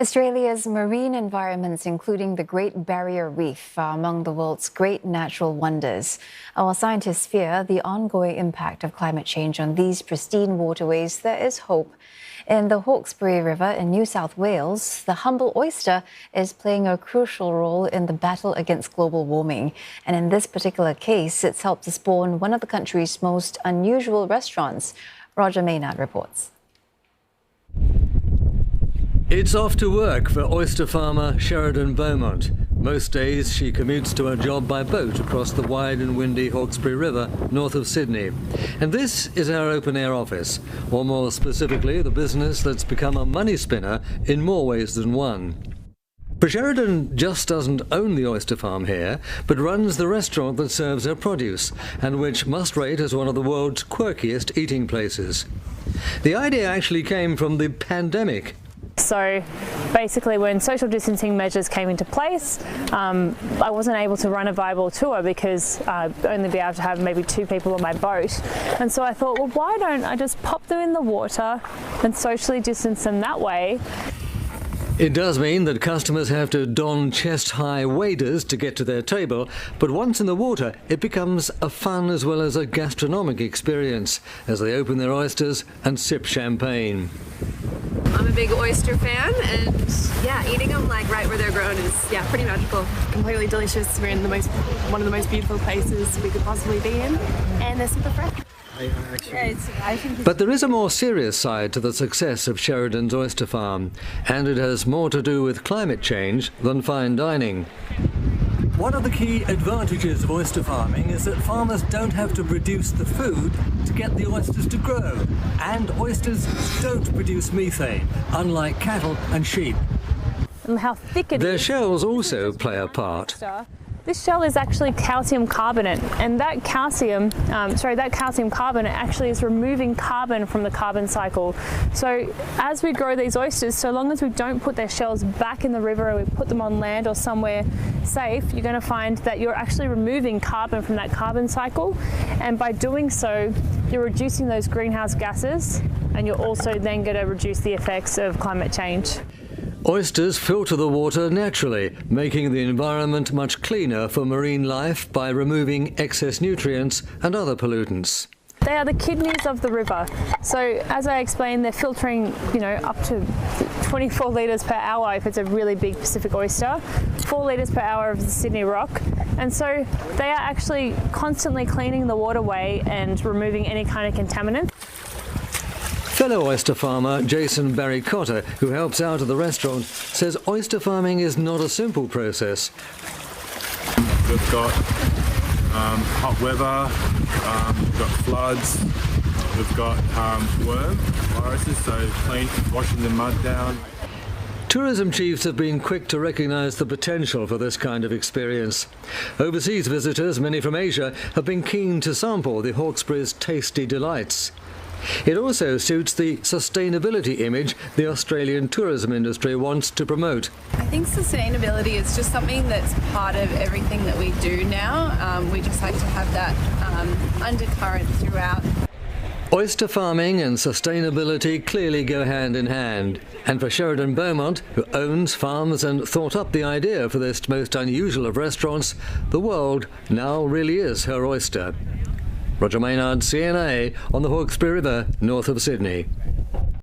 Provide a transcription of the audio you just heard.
Australia's marine environments, including the Great Barrier Reef, are among the world's great natural wonders. While scientists fear the ongoing impact of climate change on these pristine waterways, there is hope. In the Hawkesbury River in New South Wales, the humble oyster is playing a crucial role in the battle against global warming. And in this particular case, it's helped to spawn one of the country's most unusual restaurants. Maynard reports. It's off to work for oyster farmer Sheridan Beaumont. Most days she commutes to her job by boat across the wide and windy Hawkesbury River north of Sydney. And this is our open-air office, or more specifically the business that's become a money spinner in more ways than one. But Sheridan just doesn't own the oyster farm here, but runs the restaurant that serves her produce, and which must rate as one of the world's quirkiest eating places. The idea actually came from the pandemic. So basically when social distancing measures came into place, I wasn't able to run a viable tour because I'd only be able to have maybe 2 people on my boat. And so I thought, well, why don't I just pop them in the water and socially distance them that way? It does mean that customers have to don chest-high waders to get to their table, but once in the water, it becomes a fun as well as a gastronomic experience as they open their oysters and sip champagne. I'm a big oyster fan, and yeah, eating them like right where they're grown is pretty magical. Completely delicious. We're in one of the most beautiful places we could possibly be in, and they're super fresh. But there is a more serious side to the success of Sheridan's oyster farm, and it has more to do with climate change than fine dining. One of the key advantages of oyster farming is that farmers don't have to produce the food to get the oysters to grow, and oysters don't produce methane, unlike cattle and sheep. And how thick it is. Their shells also play a part. This shell is actually calcium carbonate, and that calcium carbonate actually is removing carbon from the carbon cycle. So as we grow these oysters, so long as we don't put their shells back in the river and we put them on land or somewhere safe, you're going to find that you're actually removing carbon from that carbon cycle, and by doing so, you're reducing those greenhouse gases, and you're also then going to reduce the effects of climate change. Oysters filter the water naturally, making the environment much cleaner for marine life by removing excess nutrients and other pollutants. They are the kidneys of the river. So as I explained, they're filtering, up to 24 litres per hour if it's a really big Pacific oyster, 4 litres per hour of the Sydney rock. And so they are actually constantly cleaning the waterway and removing any kind of contaminant. Fellow oyster farmer Jason Barry Cotter, who helps out at the restaurant, says oyster farming is not a simple process. We've got hot weather, we've got floods, we've got worm viruses, so washing the mud down. Tourism chiefs have been quick to recognise the potential for this kind of experience. Overseas visitors, many from Asia, have been keen to sample the Hawkesbury's tasty delights. It also suits the sustainability image the Australian tourism industry wants to promote. I think sustainability is just something that's part of everything that we do now. We just like to have that undercurrent throughout. Oyster farming and sustainability clearly go hand in hand. And for Sheridan Beaumont, who owns, farms and thought up the idea for this most unusual of restaurants, the world now really is her oyster. Maynard, CNA, on the Hawkesbury River, north of Sydney.